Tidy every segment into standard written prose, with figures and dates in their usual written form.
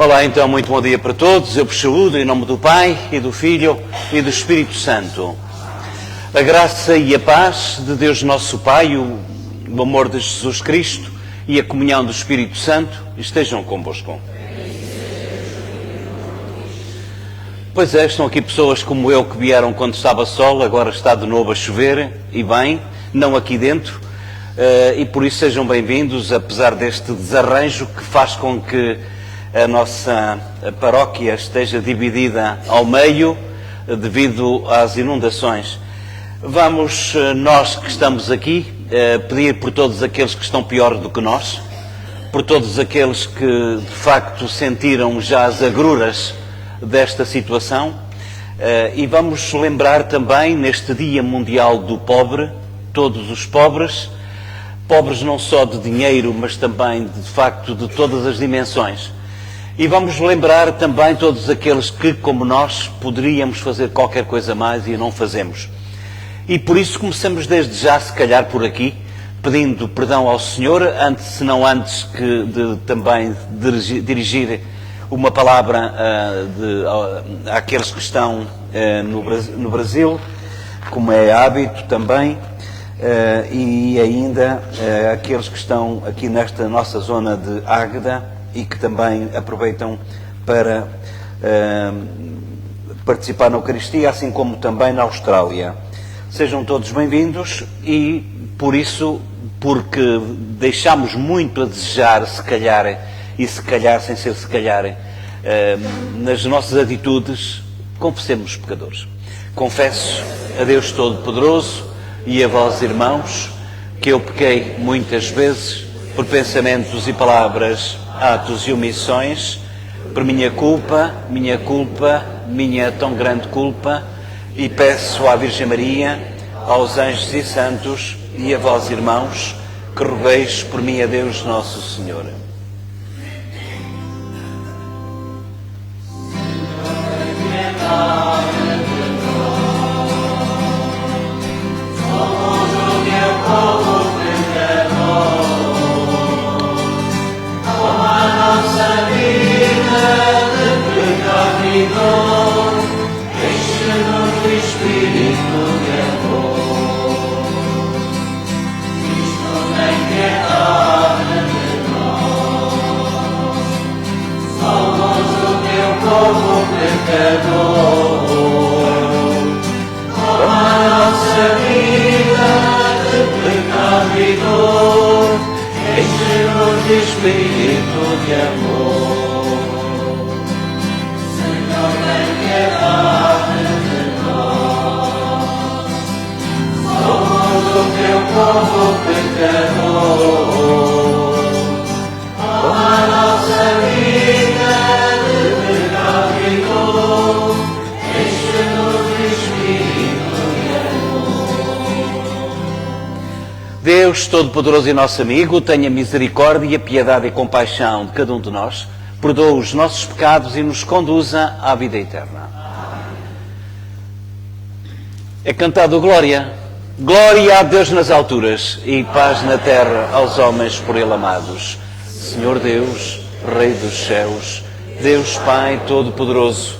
Olá, então, muito bom dia para todos. Eu vos saúdo em nome do Pai, e do Filho, e do Espírito Santo. A graça e a paz de Deus nosso Pai, o amor de Jesus Cristo e a comunhão do Espírito Santo estejam convosco. Pois é, estão aqui pessoas como eu que vieram quando estava sol, agora está de novo a chover, e bem, não aqui dentro, e por isso sejam bem-vindos, apesar deste desarranjo que faz com que a nossa paróquia esteja dividida ao meio devido às inundações. Vamos, nós que estamos aqui, pedir por todos aqueles que estão pior do que nós, por todos aqueles que de facto sentiram já as agruras desta situação, e vamos lembrar também neste Dia Mundial do Pobre, todos os pobres, pobres não só de dinheiro, mas também de facto de todas as dimensões. E vamos lembrar também todos aqueles que, como nós, poderíamos fazer qualquer coisa mais e não fazemos. E por isso começamos desde já, se calhar por aqui, pedindo perdão ao Senhor, antes de também dirigir uma palavra àqueles que estão no Brasil, como é hábito também, e ainda aqueles que estão aqui nesta nossa zona de Águeda, e que também aproveitam para participar na Eucaristia, assim como também na Austrália. Sejam todos bem-vindos e, por isso, porque deixamos muito a desejar, se calhar, sem ser se calhar, nas nossas atitudes, confessemos os pecadores. Confesso a Deus Todo-Poderoso e a vós, irmãos, que eu pequei muitas vezes por pensamentos e palavras, atos e omissões, por minha culpa, minha tão grande culpa, e peço à Virgem Maria, aos anjos e santos, e a vós, irmãos, que rogueis por mim a Deus Nosso Senhor. Espírito de amor, Senhor, tem piedade de nós. Somos o teu povo pecador, com a nossa vida de pecado e dor, enche-nos de Espírito de amor. Deus Todo-Poderoso e nosso amigo, tenha misericórdia, piedade e compaixão de cada um de nós, perdoa os nossos pecados e nos conduza à vida eterna. É cantado glória, glória a Deus nas alturas e paz na terra aos homens por Ele amados. Senhor Deus, Rei dos céus, Deus Pai Todo-Poderoso,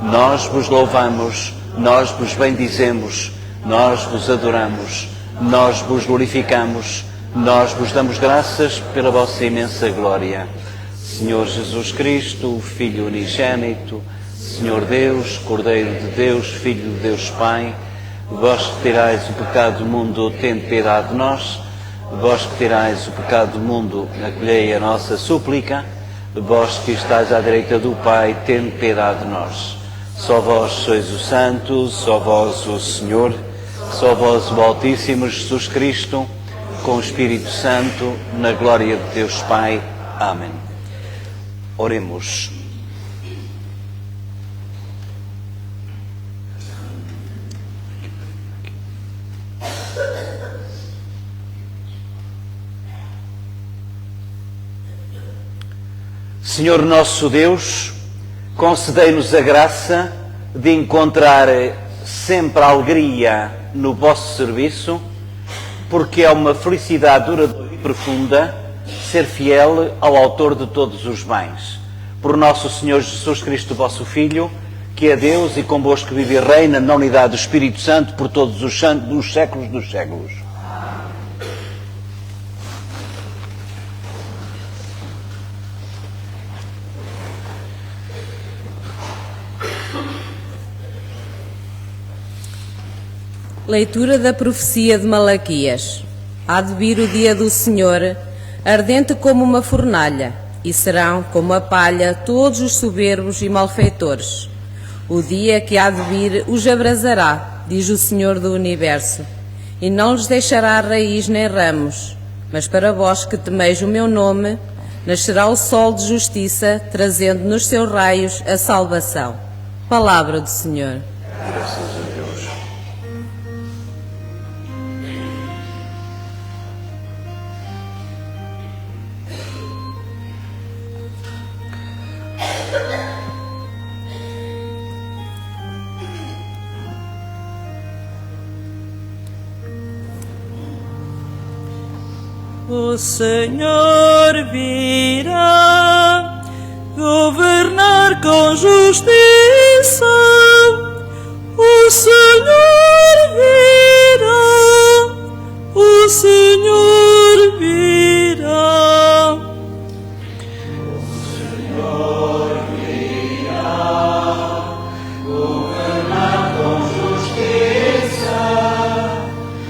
nós vos louvamos, nós vos bendizemos, nós vos adoramos, nós vos glorificamos, nós vos damos graças pela vossa imensa glória. Senhor Jesus Cristo, Filho unigênito, Senhor Deus, Cordeiro de Deus, Filho de Deus Pai, vós que tirais o pecado do mundo, tende piedade de nós. Vós que tirais o pecado do mundo, acolhei a nossa súplica. Vós que estáis à direita do Pai, tende piedade de nós. Só vós sois o Santo, só vós o Senhor, só vós o Altíssimo Jesus Cristo, com o Espírito Santo, na glória de Deus Pai. Amém. Oremos. Senhor nosso Deus, concedei-nos a graça de encontrar sempre a alegria no vosso serviço, porque é uma felicidade duradoura e profunda ser fiel ao autor de todos os bens. Por nosso Senhor Jesus Cristo, vosso Filho, que é Deus e convosco vive e reina na unidade do Espírito Santo por todos os séculos dos séculos. Leitura da profecia de Malaquias. Há de vir o dia do Senhor, ardente como uma fornalha, e serão como a palha todos os soberbos e malfeitores. O dia que há de vir os abrasará, diz o Senhor do Universo, e não lhes deixará raiz nem ramos. Mas para vós que temeis o meu nome, nascerá o sol de justiça, trazendo nos seus raios a salvação. Palavra do Senhor. Graças a Deus. O Senhor virá governar com justiça. O Senhor virá, o Senhor virá. O Senhor virá governar com justiça.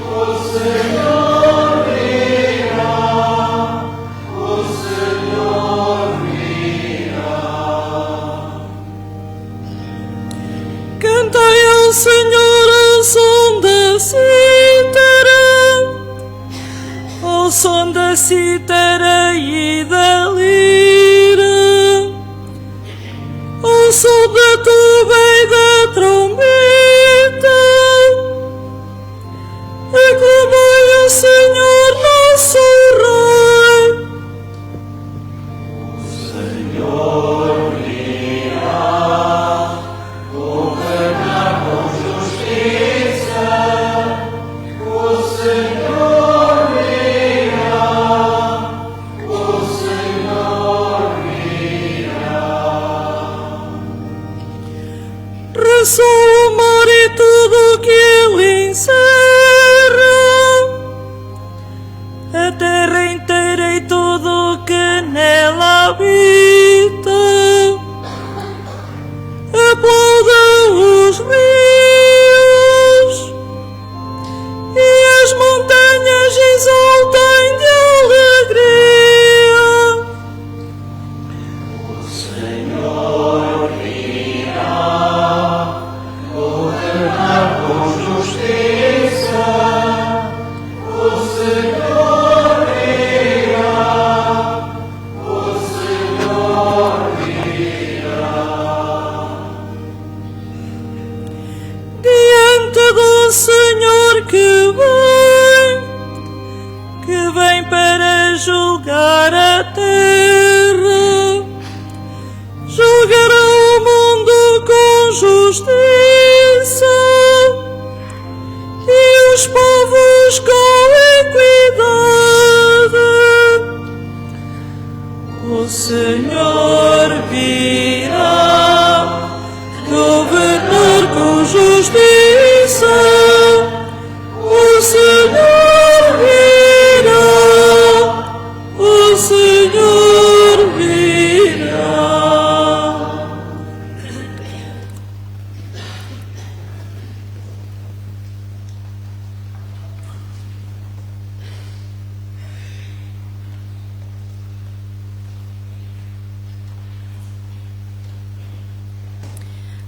O Senhor virá, o Senhor virá. Cantai ao Senhor ao som da cítara, ao som da cítara e da lira, ao som da tuba e da trombeta. Aclamai ao Senhor nosso Rei. O Senhor virá governar com justiça. O Senhor virá, o Senhor virá. Ressoa o mar e tudo o que ele encerra, a terra inteira e tudo o que nela habita. Aplaudam os rios e as montanhas exultem de alegria. O Senhor virá governar com justiça. O Senhor virá, o Senhor virá. Diante do Senhor que vem para julgar a terra, julgará o mundo com justiça e os povos com equidade. O Senhor virá governar com justiça. O Senhor virá, o Senhor virá.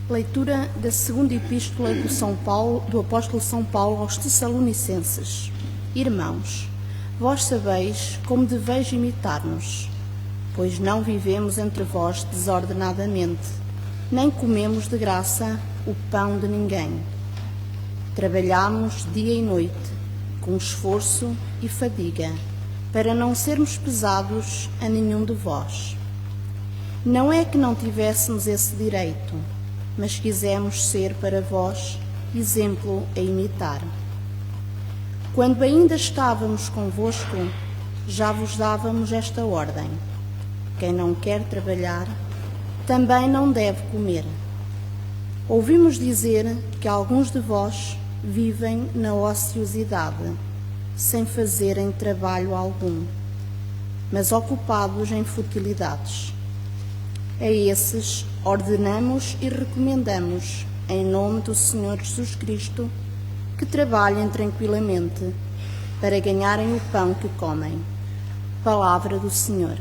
Leitura da segunda epístola do apóstolo São Paulo aos Tessalonicenses. Irmãos, vós sabeis como deveis imitar-nos, pois não vivemos entre vós desordenadamente, nem comemos de graça o pão de ninguém. Trabalhamos dia e noite, com esforço e fadiga, para não sermos pesados a nenhum de vós. Não é que não tivéssemos esse direito, mas quisemos ser para vós exemplo a imitar. Quando ainda estávamos convosco, já vos dávamos esta ordem: quem não quer trabalhar, também não deve comer. Ouvimos dizer que alguns de vós vivem na ociosidade, sem fazerem trabalho algum, mas ocupados em futilidades. A esses ordenamos e recomendamos, em nome do Senhor Jesus Cristo, que trabalhem tranquilamente para ganharem o pão que comem. Palavra do Senhor.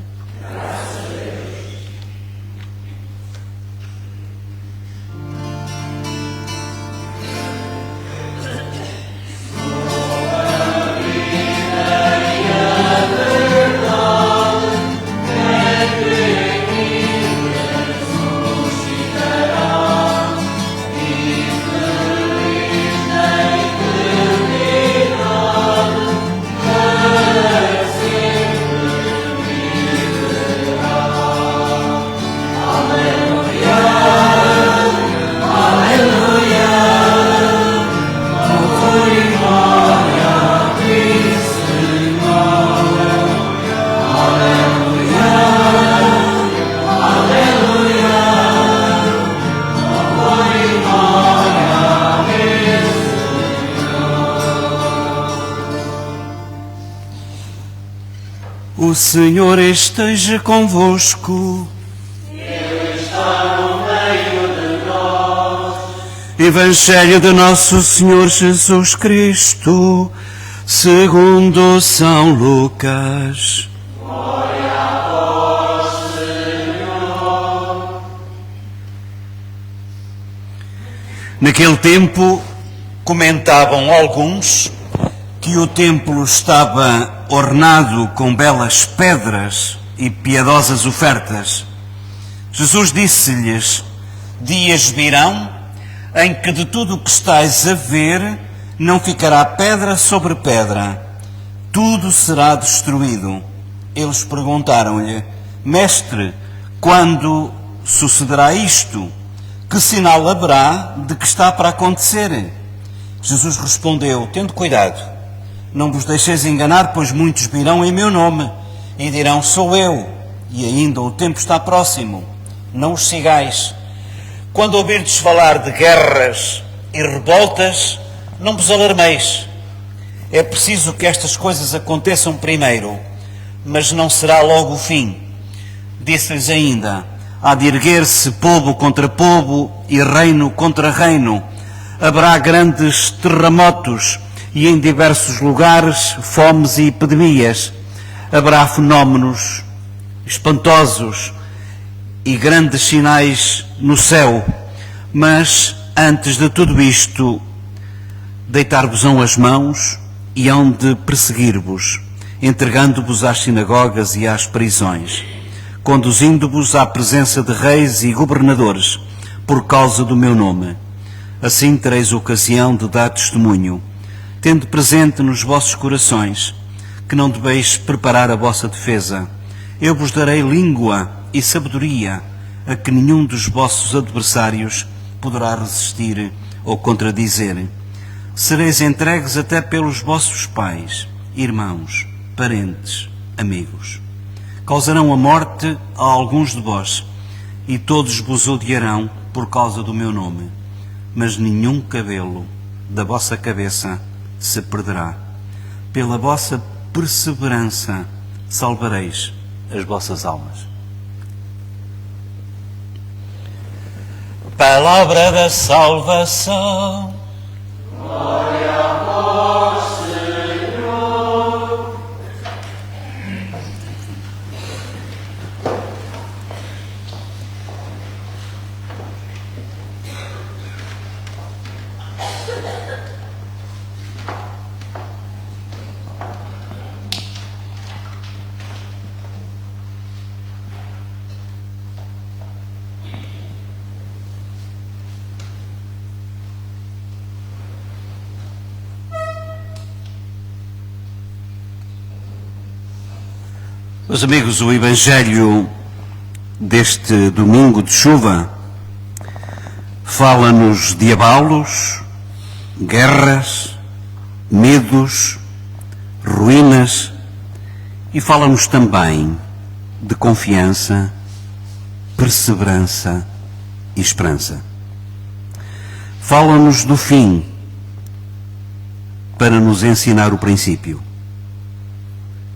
O Senhor esteja convosco. Ele está no meio de nós. Evangelho de Nosso Senhor Jesus Cristo, segundo São Lucas. Glória a vós, Senhor. Naquele tempo, comentavam alguns que o templo estava ornado com belas pedras e piedosas ofertas. Jesus disse-lhes: dias virão em que de tudo o que estáis a ver não ficará pedra sobre pedra, tudo será destruído. Eles perguntaram-lhe: Mestre, quando sucederá isto? Que sinal haverá de que está para acontecer? Jesus respondeu: tende cuidado, não vos deixeis enganar, pois muitos virão em meu nome e dirão: sou eu, e ainda o tempo está próximo. Não os sigais. Quando ouvirdes falar de guerras e revoltas, não vos alarmeis. É preciso que estas coisas aconteçam primeiro, mas não será logo o fim. Disse-lhes ainda: há de erguer-se povo contra povo e reino contra reino. Haverá grandes terremotos e em diversos lugares fomes e epidemias. Haverá fenómenos espantosos e grandes sinais no céu. Mas antes de tudo isto, deitar-vos-ão as mãos e hão de perseguir-vos, entregando-vos às sinagogas e às prisões, conduzindo-vos à presença de reis e governadores, por causa do meu nome. Assim tereis ocasião de dar testemunho, tendo presente nos vossos corações que não deveis preparar a vossa defesa. Eu vos darei língua e sabedoria a que nenhum dos vossos adversários poderá resistir ou contradizer. Sereis entregues até pelos vossos pais, irmãos, parentes, amigos. Causarão a morte a alguns de vós, e todos vos odiarão por causa do meu nome. Mas nenhum cabelo da vossa cabeça se perderá. Pela vossa perseverança salvareis as vossas almas. Palavra da salvação. Glória a vós, Senhor. Meus amigos, o Evangelho deste domingo de chuva fala-nos de abalos, guerras, medos, ruínas e fala-nos também de confiança perseverança e esperança. Fala-nos do fim para nos ensinar o princípio.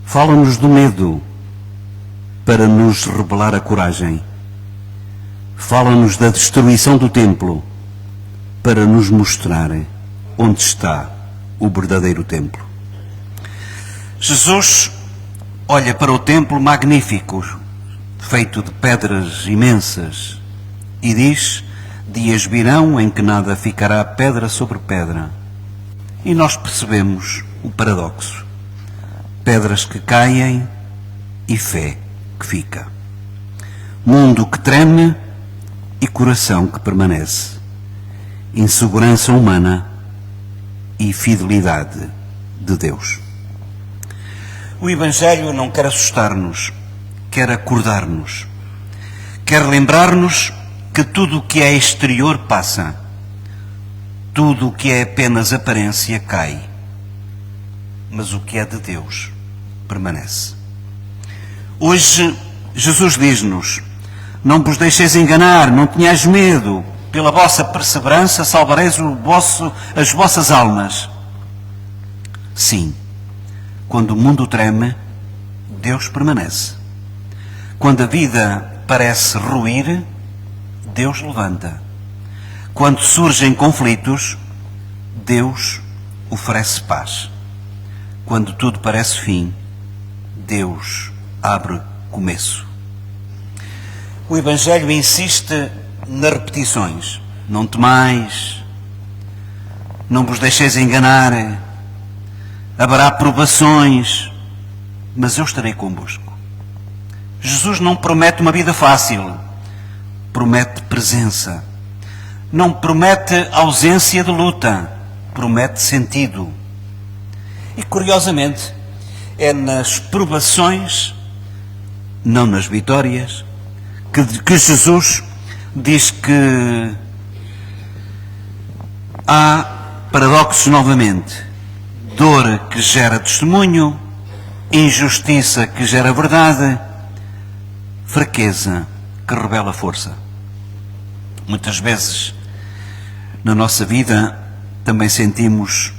Fala-nos do medo para nos revelar a coragem. Fala-nos da destruição do templo para nos mostrar onde está o verdadeiro templo. Jesus olha para o templo magnífico, feito de pedras imensas, e diz: dias virão em que nada ficará pedra sobre pedra. E nós percebemos o paradoxo. Pedras que caem e fé que fica. Mundo que treme e coração que permanece. Insegurança humana e fidelidade de Deus. O Evangelho não quer assustar-nos, quer acordar-nos. Quer lembrar-nos que tudo o que é exterior passa. Tudo o que é apenas aparência cai. Mas o que é de Deus permanece. Hoje, Jesus diz-nos: não vos deixeis enganar, não tenhais medo, pela vossa perseverança salvareis as vossas almas. Sim, quando o mundo treme, Deus permanece. Quando a vida parece ruir, Deus levanta. Quando surgem conflitos, Deus oferece paz. Quando tudo parece fim, Deus abre começo. O Evangelho insiste nas repetições. Não temais, não vos deixeis enganar, haverá provações, mas eu estarei convosco. Jesus não promete uma vida fácil, promete presença. Não promete ausência de luta, promete sentido. E curiosamente, é nas provações, não nas vitórias, que Jesus diz que há paradoxos novamente. Dor que gera testemunho, injustiça que gera verdade, fraqueza que revela força. Muitas vezes na nossa vida também sentimos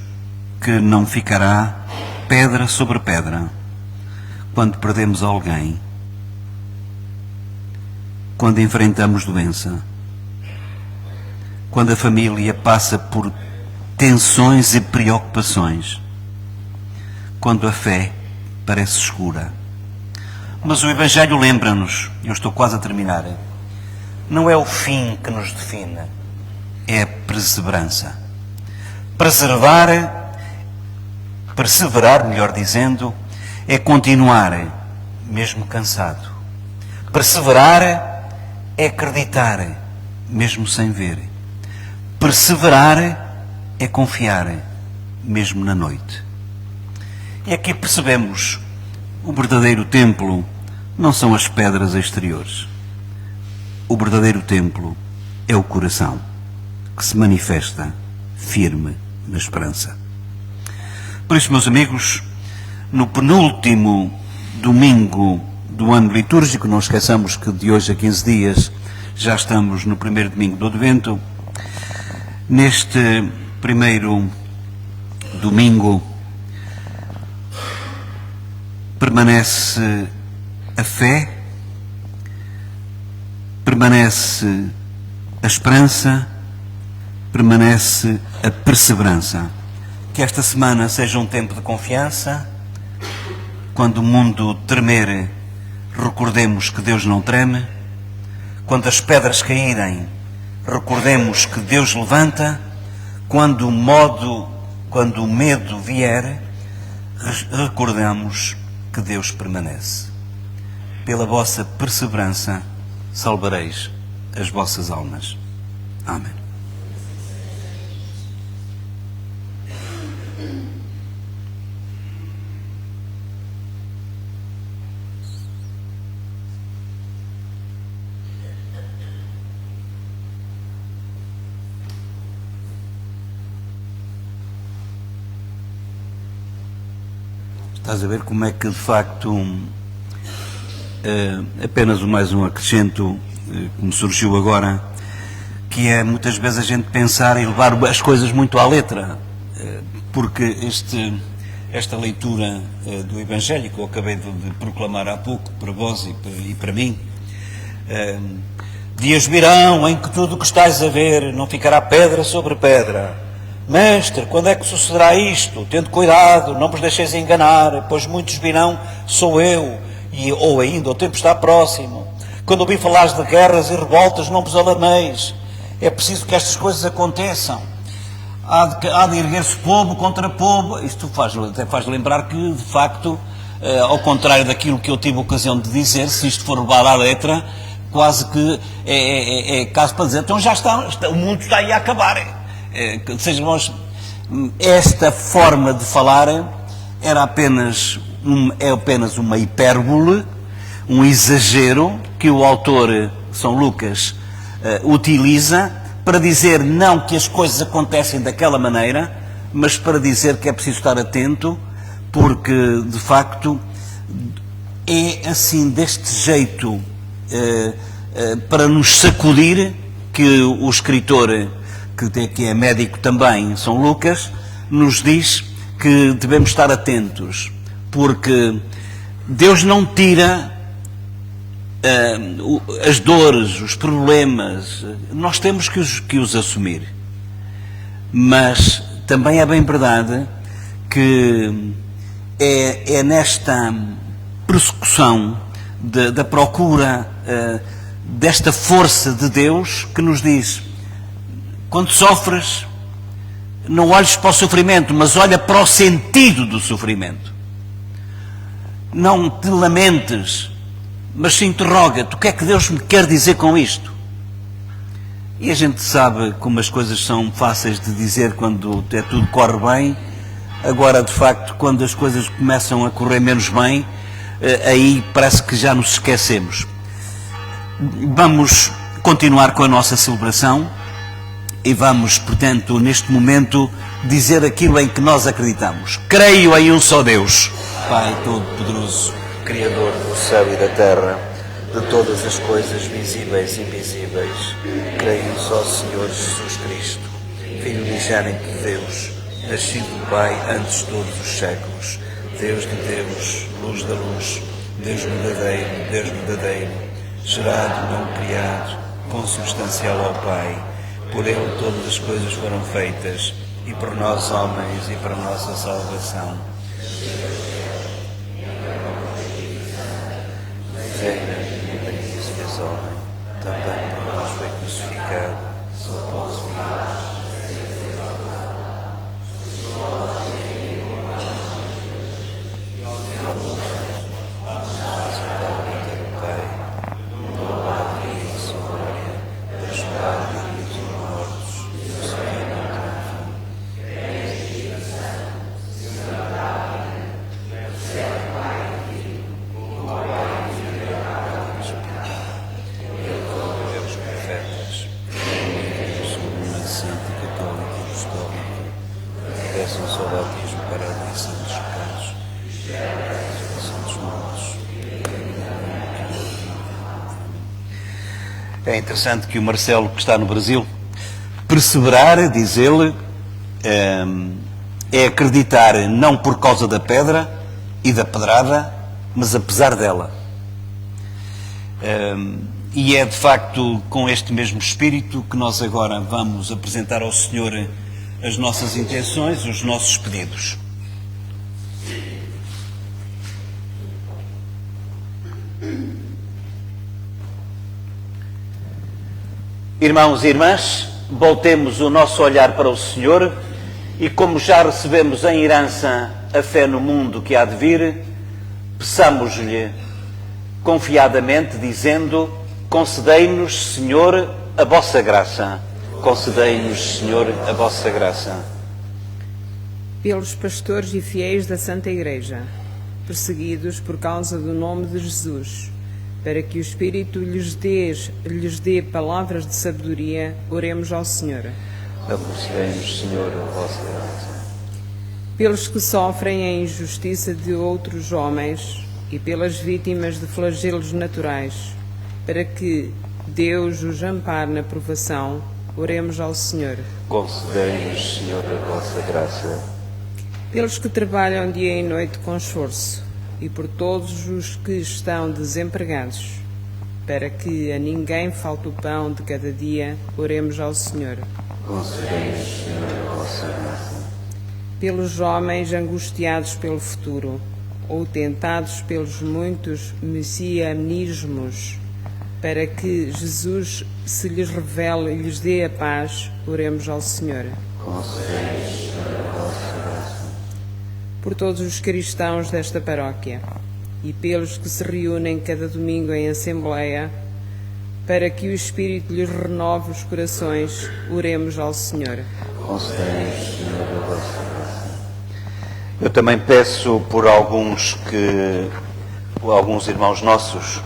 que não ficará pedra sobre pedra quando perdemos alguém, quando enfrentamos doença, quando a família passa por tensões e preocupações, quando a fé parece escura. Mas o Evangelho lembra-nos, eu estou quase a terminar, não é o fim que nos define, é a perseverança. Perseverar, melhor dizendo, é continuar, mesmo cansado. Perseverar é acreditar, mesmo sem ver. Perseverar é confiar, mesmo na noite. E aqui percebemos: o verdadeiro templo não são as pedras exteriores. O verdadeiro templo é o coração, que se manifesta firme na esperança. Por isso, meus amigos, no penúltimo domingo do ano litúrgico, não esqueçamos que de hoje a 15 dias já estamos no primeiro domingo do Advento. Neste primeiro domingo permanece a fé, permanece a esperança, permanece a perseverança. Que esta semana seja um tempo de confiança. Quando o mundo tremer, recordemos que Deus não treme. Quando as pedras caírem, recordemos que Deus levanta. Quando o medo vier, recordemos que Deus permanece. Pela vossa perseverança salvareis as vossas almas. Amém. Estás a ver como é que, de facto, apenas mais um acrescento, que me surgiu agora, que é muitas vezes a gente pensar e levar as coisas muito à letra, porque esta leitura do Evangelho que eu acabei de proclamar há pouco para vós e para mim, dias virão em que tudo o que estás a ver não ficará pedra sobre pedra. Mestre, quando é que sucederá isto? Tende cuidado, não vos deixeis enganar, pois muitos virão, sou eu, ou ainda o tempo está próximo. Quando ouvi falar de guerras e revoltas, não vos alarmeis. É preciso que estas coisas aconteçam. Há de erguer-se povo contra povo. Isto até faz lembrar que, de facto, ao contrário daquilo que eu tive a ocasião de dizer, se isto for levado à letra, quase que é caso para dizer, então já está, o mundo está aí a acabar. Seja, esta forma de falar é apenas uma hipérbole, um exagero que o autor São Lucas utiliza para dizer não que as coisas acontecem daquela maneira, mas para dizer que é preciso estar atento, porque de facto é assim, deste jeito, para nos sacudir, que o escritor, que é médico também, São Lucas, nos diz que devemos estar atentos, porque Deus não tira as dores, os problemas, nós temos que os assumir. Mas também é bem verdade que é nesta persecução da procura desta força de Deus que nos diz: quando sofres, não olhes para o sofrimento, mas olha para o sentido do sofrimento. Não te lamentes, mas se interroga-te, o que é que Deus me quer dizer com isto? E a gente sabe como as coisas são fáceis de dizer quando tudo corre bem. Agora, de facto, quando as coisas começam a correr menos bem, aí parece que já nos esquecemos. Vamos continuar com a nossa celebração e vamos, portanto, neste momento, dizer aquilo em que nós acreditamos. Creio em um só Deus, Pai Todo-Poderoso, Criador do céu e da terra, de todas as coisas visíveis e invisíveis. Creio em só Senhor Jesus Cristo, Filho unigênito de Deus, nascido do Pai antes de todos os séculos, Deus de Deus, luz da luz, Deus verdadeiro, gerado, não criado, consubstancial ao Pai. Por Ele todas as coisas foram feitas, e por nós homens, e para a nossa salvação. Reina e Maria se fez homem, também por nós foi crucificado, só posso vir. É interessante que o Marcelo, que está no Brasil, perseverar, diz ele, é acreditar não por causa da pedra e da pedrada, mas apesar dela. E é de facto com este mesmo espírito que nós agora vamos apresentar ao Senhor as nossas intenções, os nossos pedidos. Irmãos e irmãs, voltemos o nosso olhar para o Senhor e, como já recebemos em herança a fé no mundo que há de vir, peçamos-lhe confiadamente, dizendo: concedei-nos, Senhor, a vossa graça. Concedei-nos, Senhor, a vossa graça. Pelos pastores e fiéis da Santa Igreja, perseguidos por causa do nome de Jesus, para que o Espírito lhes dê palavras de sabedoria, oremos ao Senhor. Concedei-nos, Senhor, a vossa graça. Pelos que sofrem a injustiça de outros homens e pelas vítimas de flagelos naturais, para que, Deus os ampare na provação, oremos ao Senhor. Concedei-nos, Senhor, a vossa graça. Pelos que trabalham dia e noite com esforço, e por todos os que estão desempregados, para que a ninguém falte o pão de cada dia, oremos ao Senhor. Concedei-nos, Senhor, a vossa graça. Pelos homens angustiados pelo futuro, ou tentados pelos muitos messianismos, para que Jesus se lhes revele e lhes dê a paz, oremos ao Senhor. Concedei-nos, Senhor, a vossa graça. Por todos os cristãos desta paróquia e pelos que se reúnem cada domingo em assembleia, para que o Espírito lhes renove os corações, oremos ao Senhor. Concedei-nos, Senhor, a vossa graça. Eu também peço por alguns irmãos nossos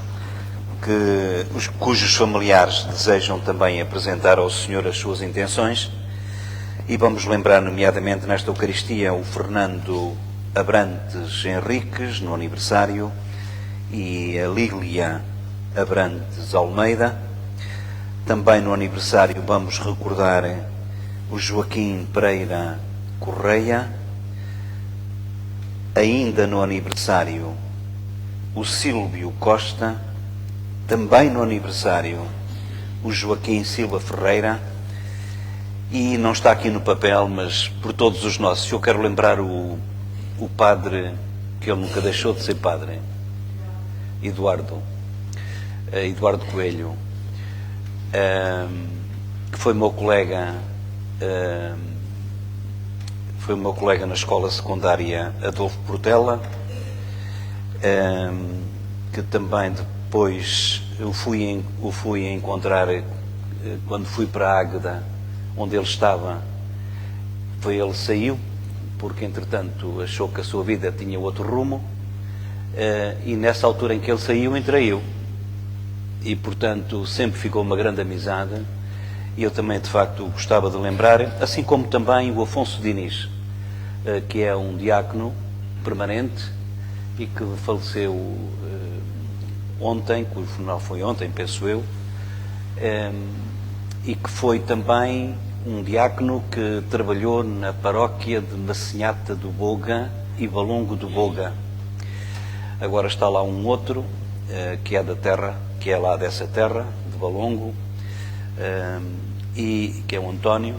cujos familiares desejam também apresentar ao Senhor as suas intenções, e vamos lembrar nomeadamente nesta Eucaristia o Fernando Abrantes Henriques, no aniversário, e a Lília Abrantes Almeida. Também no aniversário vamos recordar o Joaquim Pereira Correia. Ainda no aniversário o Sílvio Costa. Também no aniversário o Joaquim Silva Ferreira. E não está aqui no papel, mas por todos os nossos, eu quero lembrar o padre, que ele nunca deixou de ser padre, Eduardo Coelho, que foi meu colega na escola secundária Adolfo Portela, que também depois o fui encontrar quando fui para a Águeda, onde ele estava. Ele saiu, porque entretanto achou que a sua vida tinha outro rumo, e nessa altura em que ele saiu, entrei eu. E portanto sempre ficou uma grande amizade, e eu também de facto gostava de lembrar, assim como também o Afonso Diniz, que é um diácono permanente e que faleceu ontem, cujo funeral foi ontem, penso eu, e que foi também um diácono que trabalhou na paróquia de Massinhata do Boga e Valongo do Boga. Agora está lá um outro, que é da terra, que é lá dessa terra, de Valongo, e que é o António.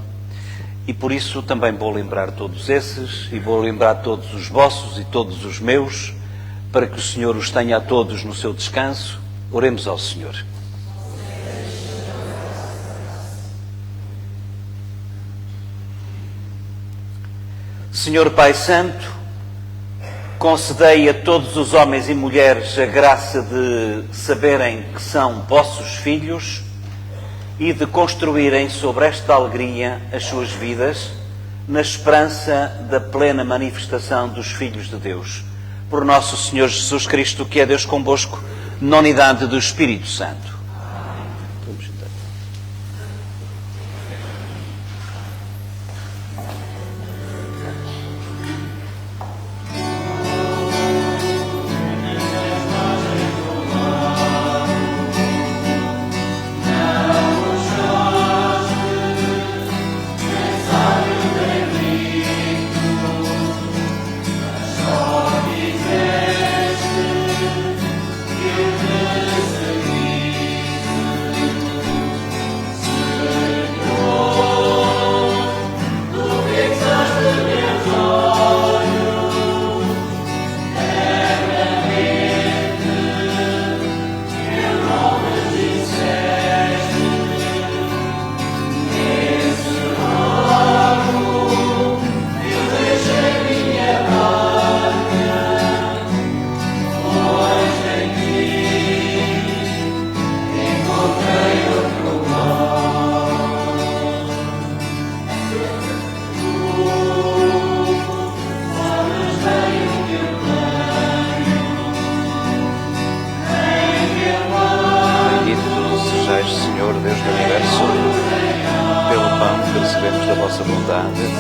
E por isso também vou lembrar todos esses, e vou lembrar todos os vossos e todos os meus, para que o Senhor os tenha a todos no seu descanso. Oremos ao Senhor. Senhor Pai Santo, concedei a todos os homens e mulheres a graça de saberem que são vossos filhos e de construírem sobre esta alegria as suas vidas, na esperança da plena manifestação dos filhos de Deus. Por nosso Senhor Jesus Cristo, que é Deus convosco, na unidade do Espírito Santo.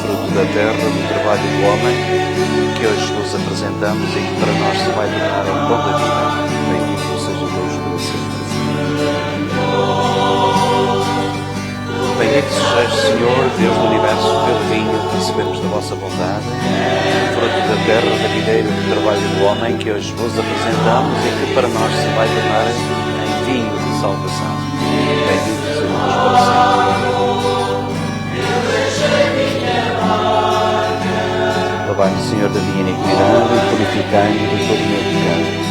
Fruto da terra, do trabalho do homem, que hoje nos apresentamos e que para nós se vai tornar em pão da vida. Bendito seja Deus para sempre. recebemos da vossa bondade, fruto da terra, da videira, do trabalho do homem que hoje vos apresentamos e que para nós se vai tornar em vinho de salvação. Bendito sejamos para sempre. Louvai-me, Senhor, da minha iniquidade e purificai-me de todo o meu pecado.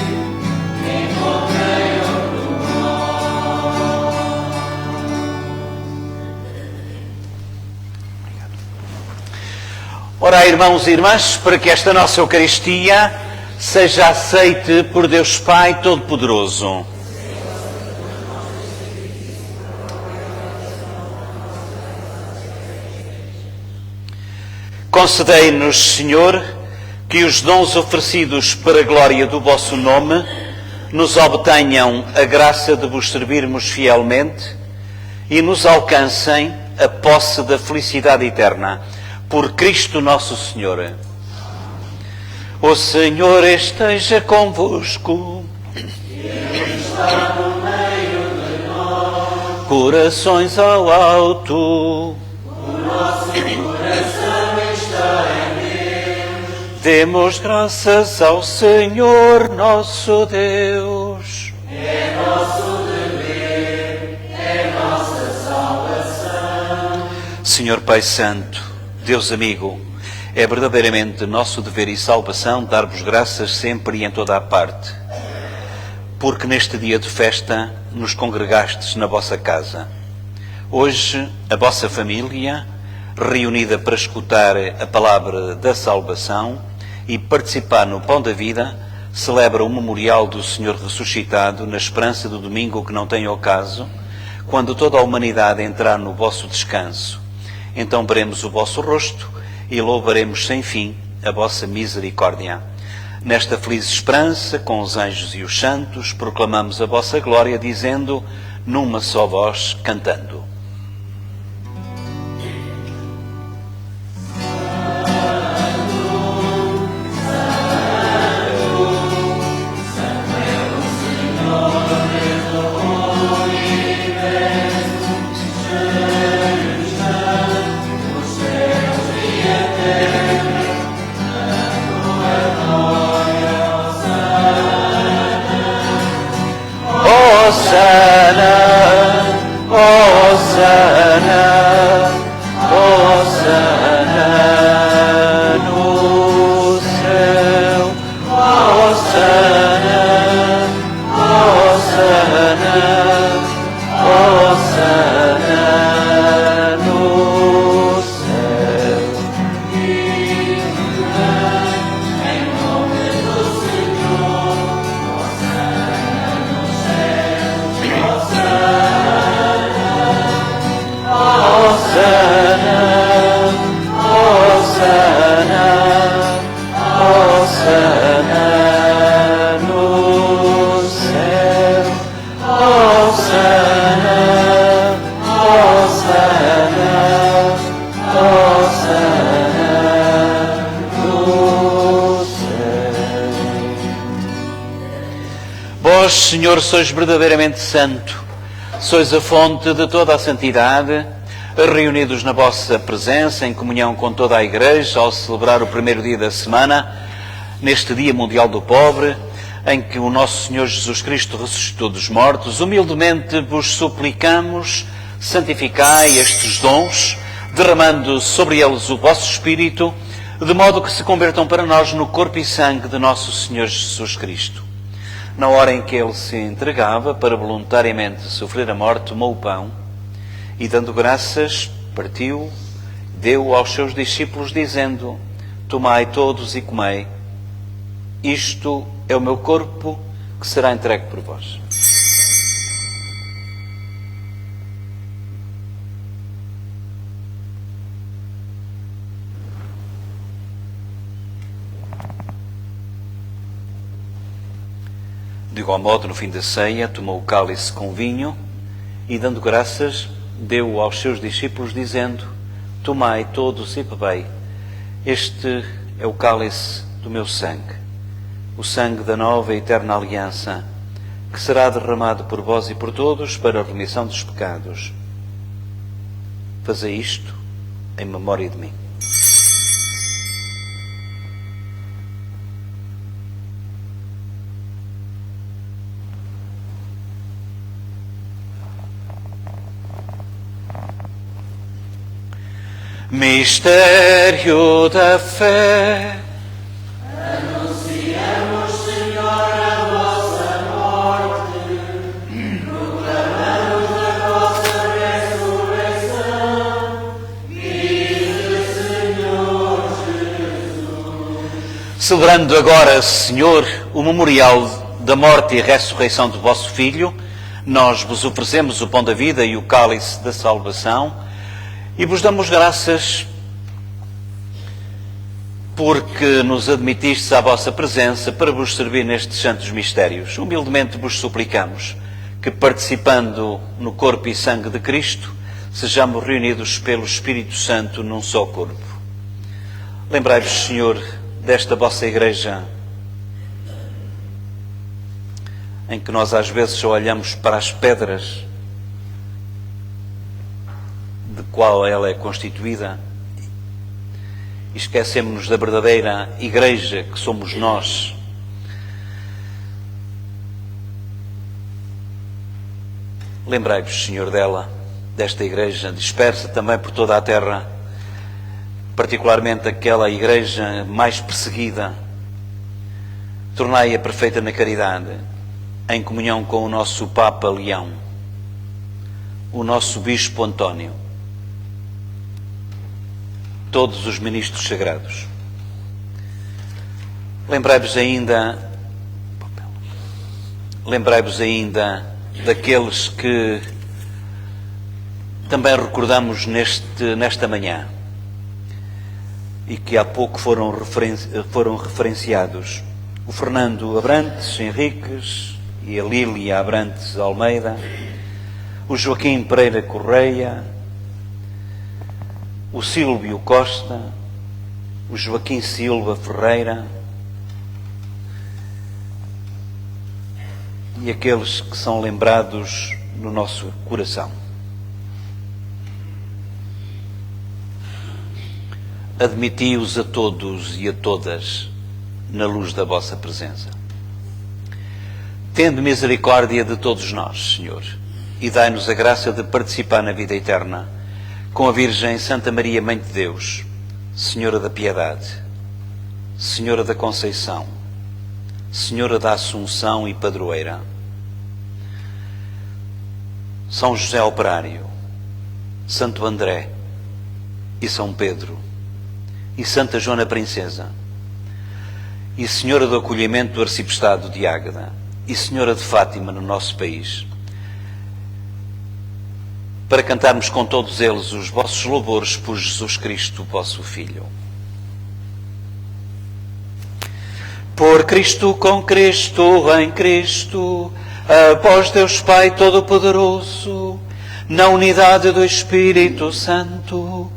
Ora, irmãos e irmãs, para que esta nossa Eucaristia seja aceite por Deus Pai Todo-Poderoso. Concedei-nos, Senhor, que os dons oferecidos para a glória do vosso nome nos obtenham a graça de vos servirmos fielmente e nos alcancem a posse da felicidade eterna. Por Cristo nosso Senhor. O Senhor esteja convosco. Corações ao alto. O nosso coração está em Deus. Demos graças ao Senhor nosso Deus. É nosso dever, é nossa salvação. Senhor Pai Santo, Deus amigo, é verdadeiramente nosso dever e salvação dar-vos graças sempre e em toda a parte, porque neste dia de festa nos congregastes na vossa casa. Hoje, a vossa família, reunida para escutar a palavra da salvação e participar no Pão da Vida, celebra o memorial do Senhor ressuscitado na esperança do domingo que não tem ocaso, quando toda a humanidade entrar no vosso descanso. Então veremos o vosso rosto e louvaremos sem fim a vossa misericórdia. Nesta feliz esperança, com os anjos e os santos, proclamamos a vossa glória, dizendo, numa só voz, cantando. Vós, Senhor, sois verdadeiramente santo, sois a fonte de toda a santidade, reunidos na vossa presença, em comunhão com toda a Igreja, ao celebrar o primeiro dia da semana, neste Dia Mundial do Pobre, em que o nosso Senhor Jesus Cristo ressuscitou dos mortos, humildemente vos suplicamos, santificai estes dons, derramando sobre eles o vosso Espírito, de modo que se convertam para nós no corpo e sangue de nosso Senhor Jesus Cristo. Na hora em que ele se entregava para voluntariamente sofrer a morte, tomou o pão e, dando graças, partiu, deu aos seus discípulos, dizendo: tomai todos e comei, isto é o meu corpo que será entregue por vós. De igual modo, no fim da ceia, tomou o cálice com vinho e, dando graças, deu-o aos seus discípulos, dizendo: tomai todos e bebei, este é o cálice do meu sangue, o sangue da nova e eterna aliança, que será derramado por vós e por todos para a remissão dos pecados. Fazei isto em memória de mim. Mistério da fé. Celebrando agora, Senhor, o memorial da morte e ressurreição do vosso Filho, nós vos oferecemos o pão da vida e o cálice da salvação e vos damos graças porque nos admitistes à vossa presença para vos servir nestes santos mistérios. Humildemente vos suplicamos que, participando no corpo e sangue de Cristo, sejamos reunidos pelo Espírito Santo num só corpo. Lembrai-vos, Senhor, desta vossa igreja, em que nós às vezes só olhamos para as pedras de qual ela é constituída e esquecemos-nos da verdadeira igreja que somos nós. Lembrai-vos, Senhor, desta igreja dispersa também por toda a terra, particularmente aquela igreja mais perseguida. Tornai-a perfeita na caridade, em comunhão com o nosso Papa Leão, o nosso Bispo António, todos os ministros sagrados. Lembrai-vos ainda daqueles que também recordamos nesta manhã e que há pouco foram referenciados: o Fernando Abrantes Henriques e a Lília Abrantes Almeida, o Joaquim Pereira Correia, o Sílvio Costa, o Joaquim Silva Ferreira e aqueles que são lembrados no nosso coração. Admiti-os a todos e a todas na luz da vossa presença. Tende misericórdia de todos nós, Senhor, e dai-nos a graça de participar na vida eterna com a Virgem Santa Maria, Mãe de Deus, Senhora da Piedade, Senhora da Conceição, Senhora da Assunção e Padroeira, São José Operário, Santo André e São Pedro, e Santa Joana Princesa, e Senhora do Acolhimento do Arciprestado de Águeda, e Senhora de Fátima no nosso país, para cantarmos com todos eles os vossos louvores por Jesus Cristo, vosso Filho. Por Cristo, com Cristo, em Cristo, a vós Deus Pai Todo-Poderoso, na unidade do Espírito Santo,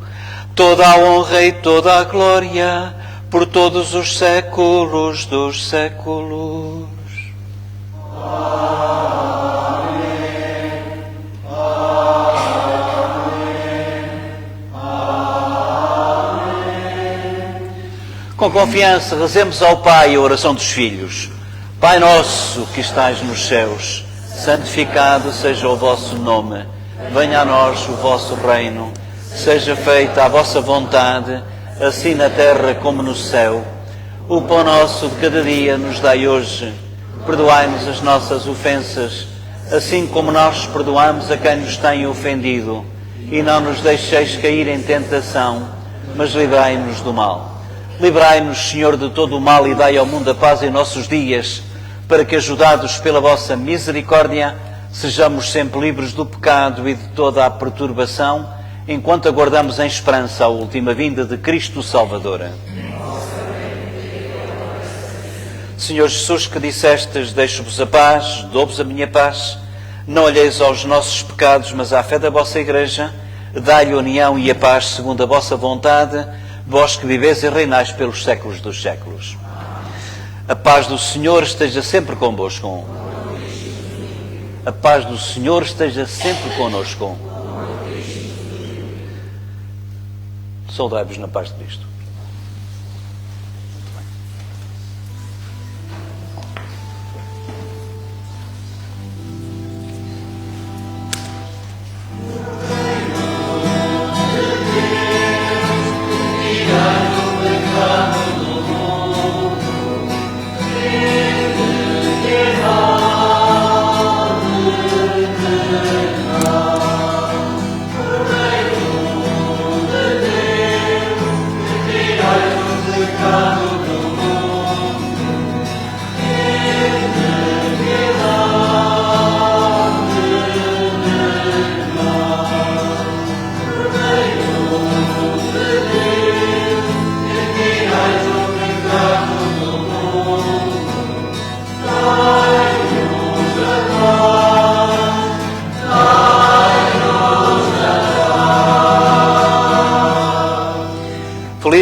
toda a honra e toda a glória, por todos os séculos dos séculos. Com confiança, rezemos ao Pai a oração dos filhos. Pai nosso que estais nos céus, santificado seja o vosso nome. Venha a nós o vosso reino. Seja feita a vossa vontade, assim na terra como no céu. O pão nosso de cada dia nos dai hoje. Perdoai-nos as nossas ofensas, assim como nós perdoamos a quem nos tem ofendido. E não nos deixeis cair em tentação, mas livrai-nos do mal. Livrai-nos, Senhor, de todo o mal e dai ao mundo a paz em nossos dias, para que, ajudados pela vossa misericórdia, sejamos sempre livres do pecado e de toda a perturbação, enquanto aguardamos em esperança a última vinda de Cristo Salvador. Senhor Jesus, que dissestes: deixo-vos a paz, dou-vos a minha paz, não olheis aos nossos pecados, mas à fé da vossa Igreja, dai-lhe a união e a paz segundo a vossa vontade, vós que viveis e reinais pelos séculos dos séculos. A paz do Senhor esteja sempre convosco. A paz do Senhor esteja sempre connosco. Saudai-vos na paz de Cristo.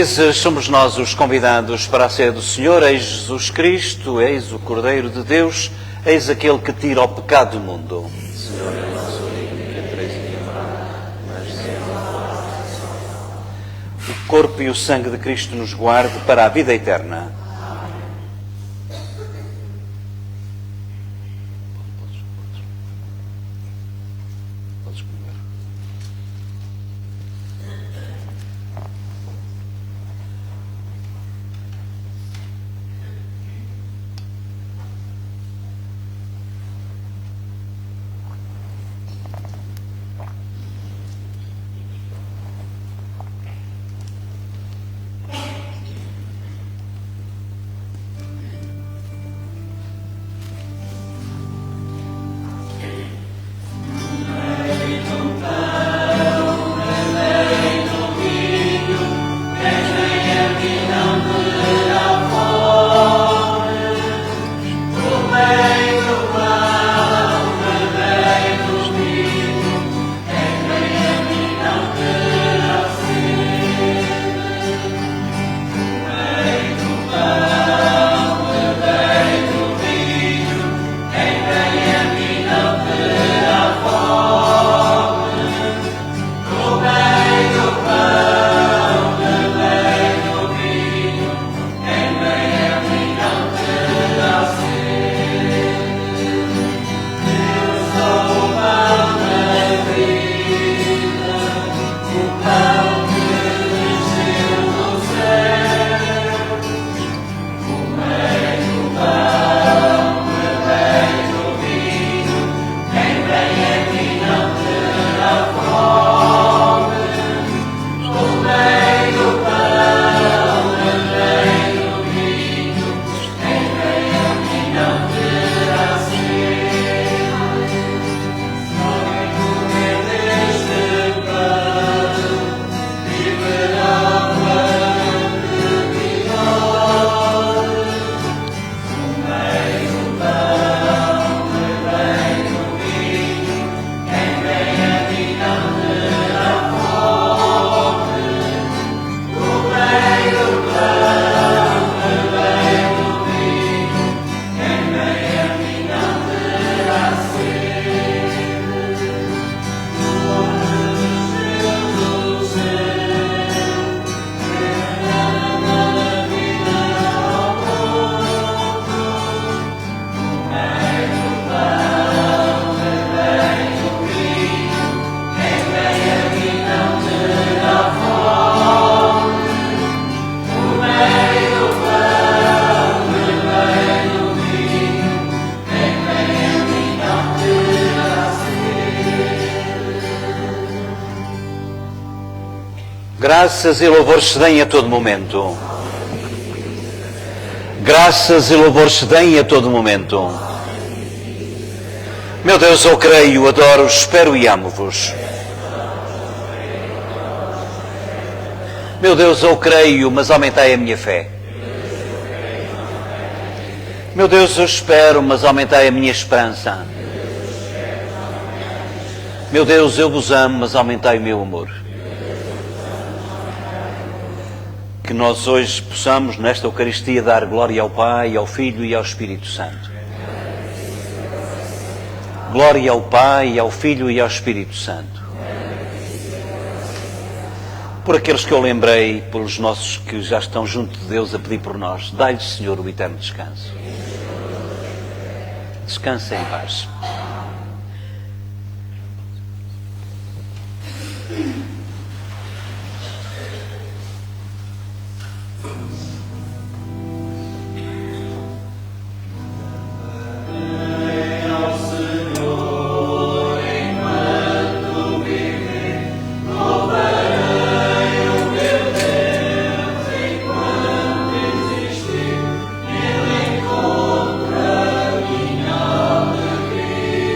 felizes somos nós os convidados para a ceia do Senhor. Eis Jesus Cristo, eis o Cordeiro de Deus, eis aquele que tira o pecado do mundo. Senhor, eu não sou digno que entreis em minha morada, mas o corpo e o sangue de Cristo nos guarde para a vida eterna. Graças e louvores se deem a todo momento. Graças e louvores se deem a todo momento. Meu Deus, eu creio, adoro, espero e amo-vos. Meu Deus, eu creio, mas aumentai a minha fé. Meu Deus, eu espero, mas aumentai a minha esperança. Meu Deus, eu vos amo, mas aumentai o meu amor. Que nós hoje possamos, nesta Eucaristia, dar glória ao Pai, ao Filho e ao Espírito Santo. Glória ao Pai, ao Filho e ao Espírito Santo. Por aqueles que eu lembrei, pelos nossos que já estão junto de Deus a pedir por nós, dai-lhes, Senhor, o eterno descanso. Descansem em paz. Ele encontra minha alegria.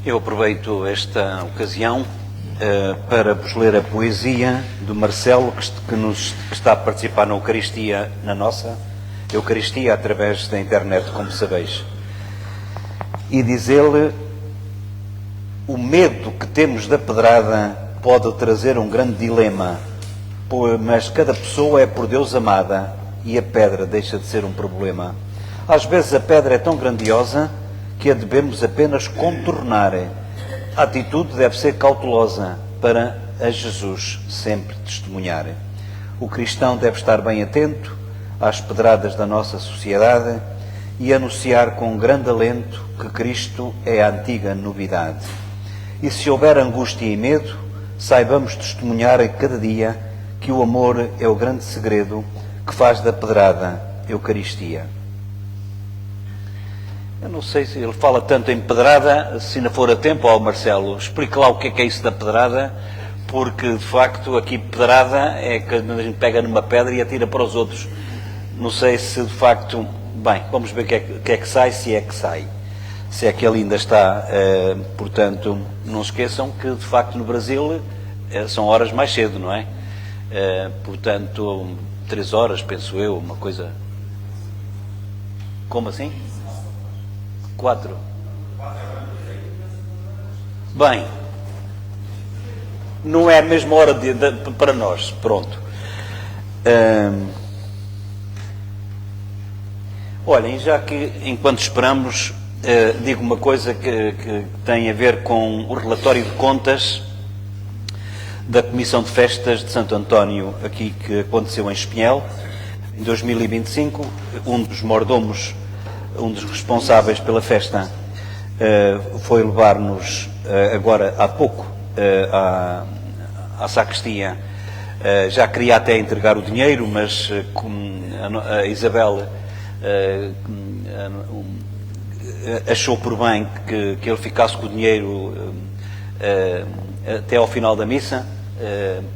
Eu aproveito esta ocasião para vos ler a poesia do Marcelo, que está a participar na Eucaristia, na nossa Eucaristia, através da internet, como sabeis. E diz ele: o medo que temos da pedrada pode trazer um grande dilema, mas cada pessoa é por Deus amada e a pedra deixa de ser um problema. Às vezes a pedra é tão grandiosa que a devemos apenas contornar. A atitude deve ser cautelosa para a Jesus sempre testemunhar. O cristão deve estar bem atento às pedradas da nossa sociedade e anunciar com grande alento que Cristo é a antiga novidade. E se houver angústia e medo, saibamos testemunhar a cada dia que o amor é o grande segredo que faz da pedrada Eucaristia. Eu não sei se ele fala tanto em pedrada, se não for a tempo, Marcelo, explique lá o que é isso da pedrada, porque de facto aqui pedrada é que a gente pega numa pedra e atira para os outros. Não sei se de facto... Bem, vamos ver o que é que sai, se é que sai. Se é que ele ainda está... portanto, não esqueçam que de facto no Brasil são horas mais cedo, não é? Portanto, 3 horas, penso eu, uma coisa... Como assim? 4. Bem, não é a mesma hora para nós, pronto. Olhem, já que enquanto esperamos, digo uma coisa que tem a ver com o relatório de contas da Comissão de Festas de Santo António, aqui que aconteceu em Espinhel, em 2025, um dos mordomos, um dos responsáveis pela festa, foi levar-nos agora há pouco à sacristia. Já queria até entregar o dinheiro, mas a Isabel achou por bem que ele ficasse com o dinheiro até ao final da missa,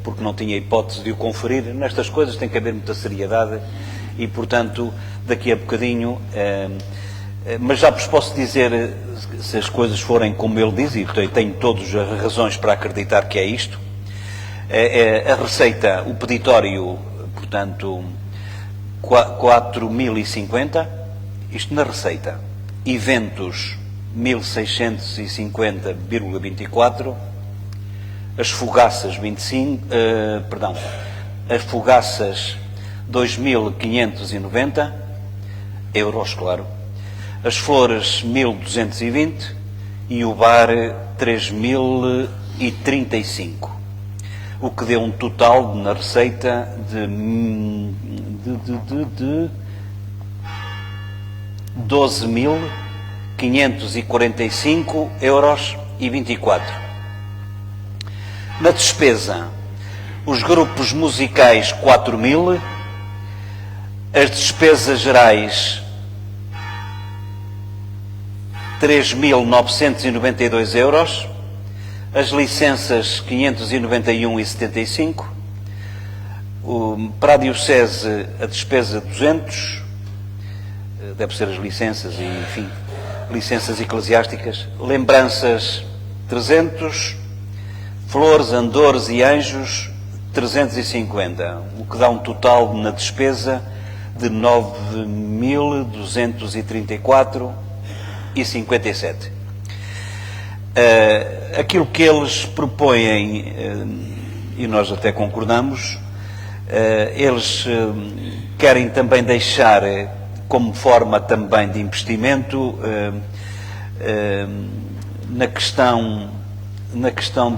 porque não tinha hipótese de o conferir. Nestas coisas tem que haver muita seriedade e, portanto, daqui a bocadinho... mas já vos posso dizer, se as coisas forem como ele diz, e tenho todas as razões para acreditar que é isto, a receita, o peditório, portanto, 4.050, isto na receita, eventos 1.650,24, as fogaças 25, as fogaças 2.590 euros, claro, as flores 1.220 e o bar 3.035, o que deu um total na receita de 12.545 euros e 24. Na despesa, os grupos musicais 4.000, as despesas gerais 3.992 euros, as licenças 591,75, para a Diocese a despesa 200, deve ser as licenças e, enfim, licenças eclesiásticas, lembranças 300, flores, andores e anjos 350, o que dá um total na despesa de 9.234,57. Aquilo que eles propõem, e nós até concordamos, eles querem também deixar, como forma também de investimento, na questão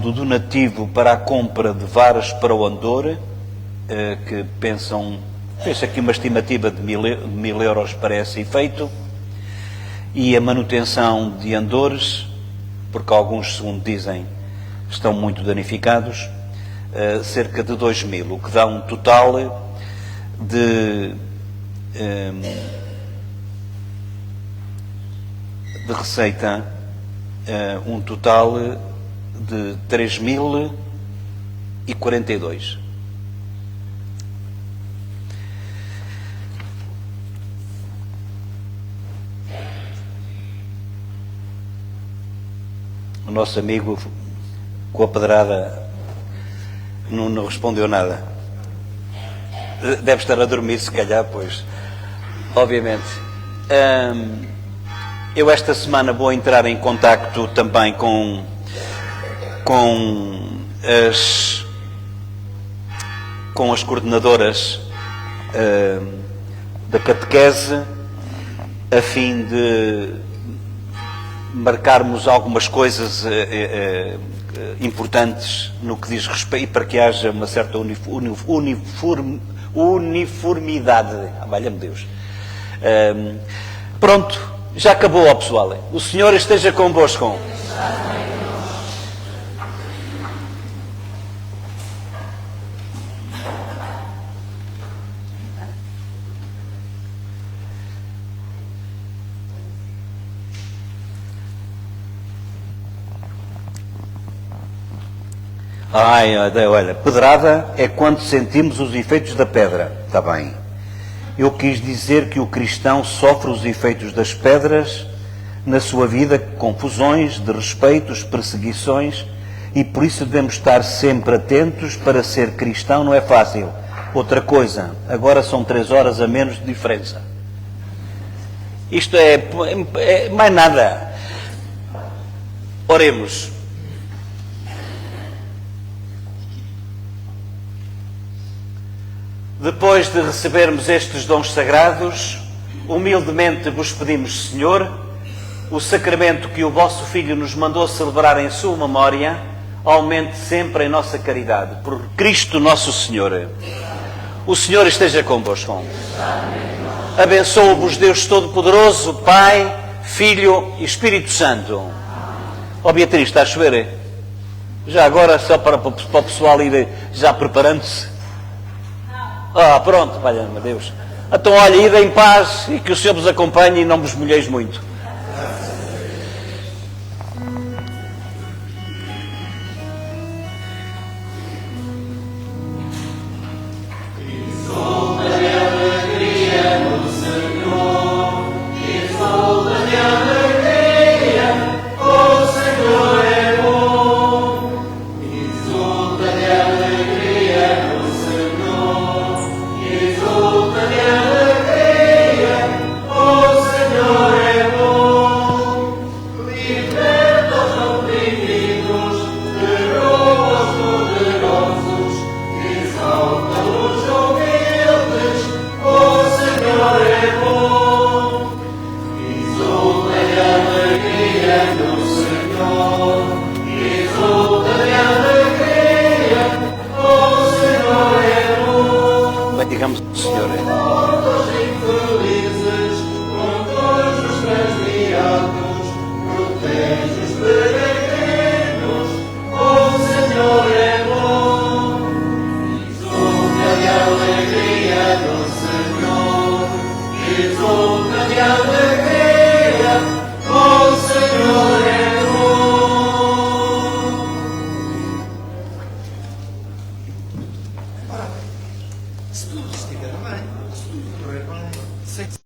do donativo para a compra de varas para o andor, que penso aqui uma estimativa de 1.000 euros para esse efeito, e a manutenção de andores, porque alguns, segundo dizem, estão muito danificados, cerca de 2.000, o que dá um total de receita, um total de 3.042. nosso amigo, com a pedrada, não respondeu nada. Deve estar a dormir, se calhar, pois. Obviamente. Eu esta semana vou entrar em contacto também com as coordenadoras da catequese, a fim de marcarmos algumas coisas importantes no que diz respeito, para que haja uma certa uniformidade. Valha-me Deus. Pronto, já acabou, ó pessoal. O Senhor esteja convosco. Olha, pedrada é quando sentimos os efeitos da pedra. Está bem. Eu quis dizer que o cristão sofre os efeitos das pedras na sua vida, confusões, desrespeitos, perseguições, e por isso devemos estar sempre atentos. Para ser cristão não é fácil. Outra coisa, agora são 3 horas a menos de diferença. Isto é mais nada. Oremos. Depois de recebermos estes dons sagrados, humildemente vos pedimos, Senhor, o sacramento que o vosso Filho nos mandou celebrar em sua memória, aumente sempre em nossa caridade. Por Cristo nosso Senhor. O Senhor esteja convosco. Abençoe-vos Deus Todo-Poderoso, Pai, Filho e Espírito Santo. Ó Beatriz, está a chover? Já agora, só para o pessoal ir já preparando-se. Pronto, valha-me Deus. Então, olha, ida em paz e que o Senhor vos acompanhe e não vos molheis muito. Bendigamos o Senhor. Se tudo estiver bem, se tudo correr bem,